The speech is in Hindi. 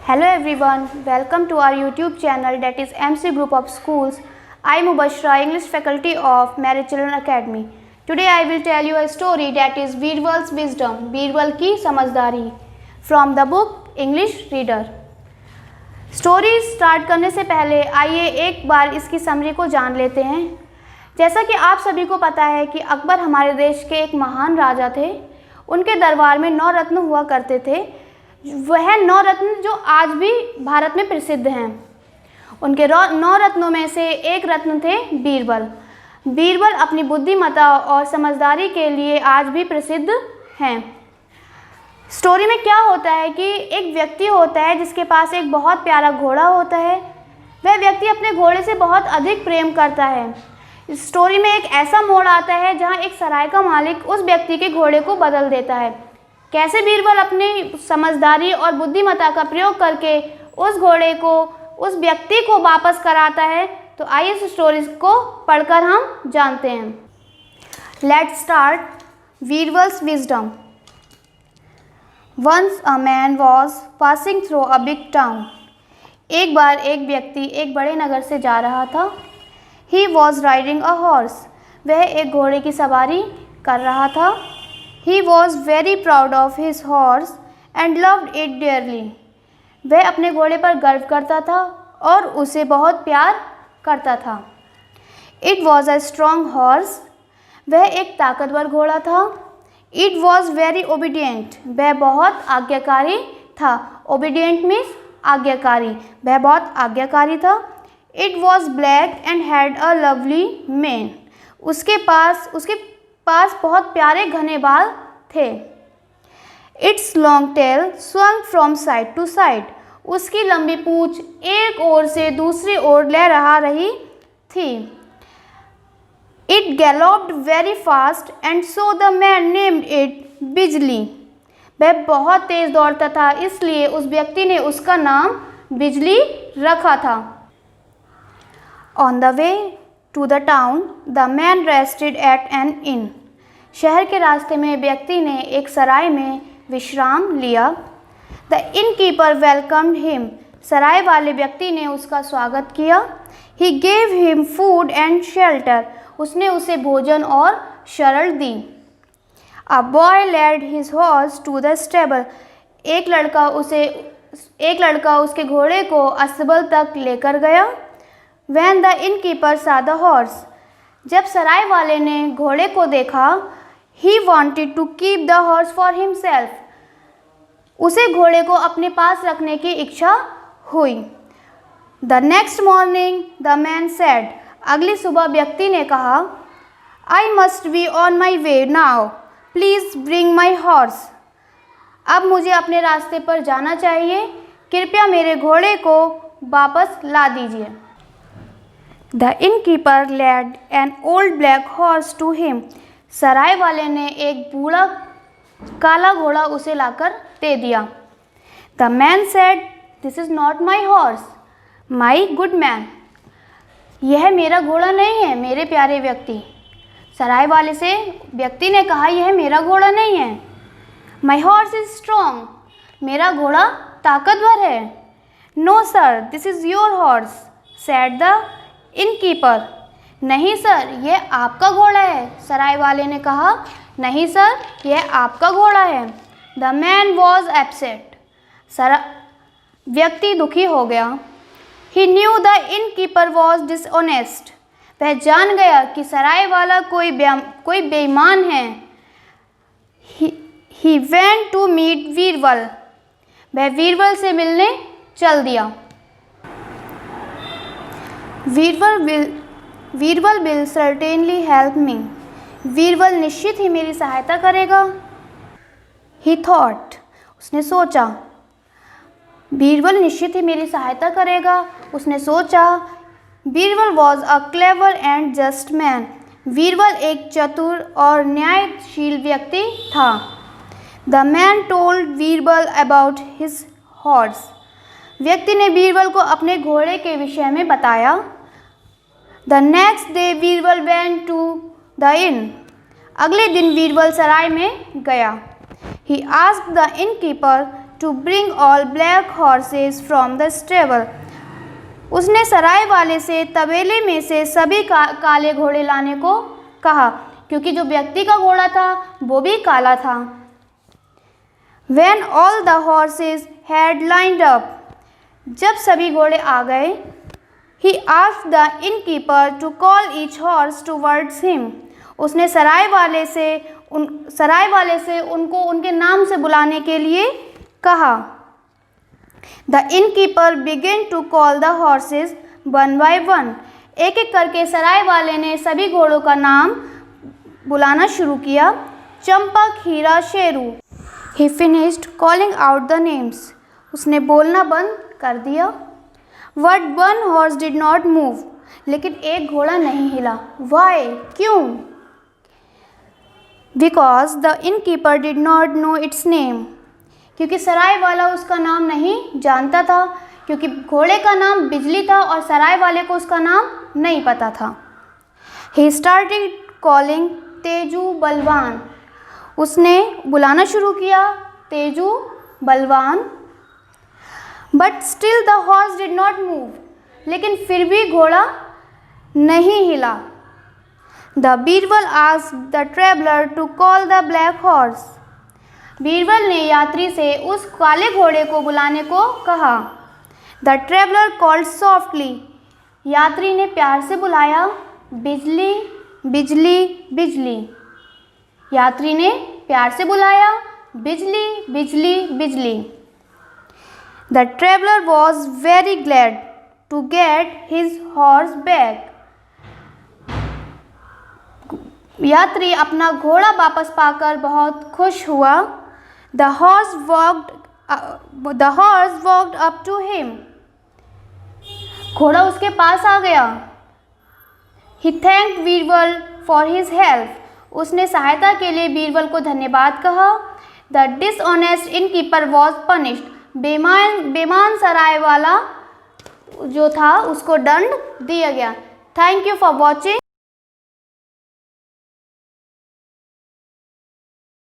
Hello everyone, welcome to our YouTube channel, that is MC Group of Schools. I am Mubashra, English faculty of Marriage Children Academy. Today I will tell you a story that is Birbal's Wisdom, Birbal की समझदारी, from the book English Reader. Story start करने से पहले आइए एक बार इसकी समरी को जान लेते हैं। जैसा कि आप सभी को पता है कि अकबर हमारे देश के एक महान राजा थे। उनके दरबार में 9 रत्न हुआ करते थे। वह 9 रत्न जो आज भी भारत में प्रसिद्ध हैं। उनके 9 रत्नों में से एक रत्न थे बीरबल। बीरबल अपनी बुद्धिमत्ता और समझदारी के लिए आज भी प्रसिद्ध हैं। स्टोरी में क्या होता है कि एक व्यक्ति होता है जिसके पास एक बहुत प्यारा घोड़ा होता है। वह व्यक्ति अपने घोड़े से बहुत अधिक प्रेम करता है। इस स्टोरी में एक ऐसा मोड़ आता है जहां एक सराय का मालिक उस व्यक्ति के घोड़े को बदल देता है। कैसे बीरबल अपनी समझदारी और बुद्धिमत्ता का प्रयोग करके उस घोड़े को उस व्यक्ति को वापस कराता है, तो आइए इस स्टोरी को पढ़कर हम जानते हैं। Let's start Birbal's wisdom. Once a man was passing through a big town. एक बार एक व्यक्ति एक बड़े नगर से जा रहा था। He was riding a horse. वह एक घोड़े की सवारी कर रहा था। He was very proud of his horse and loved it dearly. वह अपने घोड़े पर गर्व करता था और उसे बहुत प्यार करता था। It was a strong horse. वह एक ताकतवर घोड़ा था। It was very obedient. वह बहुत आज्ञाकारी था। ओबीडियंट मीन्स आज्ञाकारी। वह बहुत आज्ञाकारी था। It was black and had a lovely mane. उसके पास बहुत प्यारे घने बाल थे। Its long tail swung from side to side. उसकी लंबी पूंछ एक ओर से दूसरी ओर लहरा रही थी। It galloped very fast and so the man named it Bijli. वह बहुत तेज दौड़ता था, इसलिए उस व्यक्ति ने उसका नाम बिजली रखा था। On the way to the town the man rested at an inn। शहर के रास्ते में व्यक्ति ने एक सराय में विश्राम लिया। The innkeeper welcomed him। सराय वाले व्यक्ति ने उसका स्वागत किया। He gave him food and shelter। उसने उसे भोजन और शरण दी। A boy led his horse to the stable। एक लड़का उसके घोड़े को अस्तबल तक लेकर गया। When the innkeeper saw the horse। जब सराय वाले ने घोड़े को देखा, he wanted to keep the horse for himself। उसे घोड़े को अपने पास रखने की इच्छा हुई। The next morning the man said। अगली सुबह व्यक्ति ने कहा, I must be on my way now, please bring my horse। अब मुझे अपने रास्ते पर जाना चाहिए, कृपया मेरे घोड़े को वापस ला दीजिए। The innkeeper led an old black horse to him। सराय वाले ने एक बूढ़ा काला घोड़ा उसे लाकर दे दिया। The man said, This is not my horse, my good man। यह मेरा घोड़ा नहीं है, मेरे प्यारे व्यक्ति। सराय वाले से व्यक्ति ने कहा, यह मेरा घोड़ा नहीं है। My horse is strong। मेरा घोड़ा ताकतवर है। No sir, this is your horse, said the innkeeper। नहीं सर, यह आपका घोड़ा है। सराय वाले ने कहा, नहीं सर, यह आपका घोड़ा है। The man was upset। व्यक्ति दुखी हो गया। He knew the innkeeper was dishonest। वह जान गया कि सराय वाला कोई बेईमान है। He went to meet Birbal. वह बीरबल से मिलने चल दिया। Birbal will certainly help me। Birbal निश्चित ही मेरी सहायता करेगा। He thought। उसने सोचा। बीरबल निश्चित ही मेरी सहायता करेगा, उसने सोचा। Birbal was a clever and just man. Birbal एक चतुर और न्यायशील व्यक्ति था। The man told Birbal about his horse. व्यक्ति ने बीरबल को अपने घोड़े के विषय में बताया। The next day Birbal went to the inn। अगले दिन बीरबल सराय में गया। He asked the innkeeper to bring all black horses from the stable. उसने सराय वाले से तबेले में से सभी काले घोड़े लाने को कहा, क्योंकि जो व्यक्ति का घोड़ा था वो भी काला था. When all the horses had lined up, जब सभी घोड़े आ गए, he asked the innkeeper to call each horse towards him. उसने सराय वाले से उनको उनके नाम से बुलाने के लिए कहा. The innkeeper began to call the horses one by one. एक एक करके सराय वाले ने सभी घोड़ों का नाम बुलाना शुरू किया. चंपक, हीरा, Sheru. He finished calling out the names. उसने बोलना बंद कर दिया. But one horse did not move. लेकिन एक घोड़ा नहीं हिला. Why? क्यों? Because the innkeeper did not know its name. क्योंकि सराय वाला उसका नाम नहीं जानता था, क्योंकि घोड़े का नाम बिजली था और सराय वाले को उसका नाम नहीं पता था. He started calling तेजू, बलवान. उसने बुलाना शुरू किया तेजू, बलवान. But still the horse did not move. लेकिन फिर भी घोड़ा नहीं हिला. The Birbal asked the traveler to call the black horse. Birbal ने यात्री से उस काले घोड़े को बुलाने को कहा. The traveler called softly. यात्री ने प्यार से बुलाया, बिजली, बिजली, बिजली. यात्री ने प्यार से बुलाया, बिजली, बिजली, बिजली. The traveler was very glad to get his horse back. यात्री अपना घोड़ा वापस पाकर बहुत खुश हुआ. The horse walked up to him. घोड़ा उसके पास आ गया. He thanked Birbal for his help. उसने सहायता के लिए बीरबल को धन्यवाद कहा. The dishonest innkeeper was punished. बेईमान सराय वाला जो था उसको दंड दिया गया. Thank you for watching.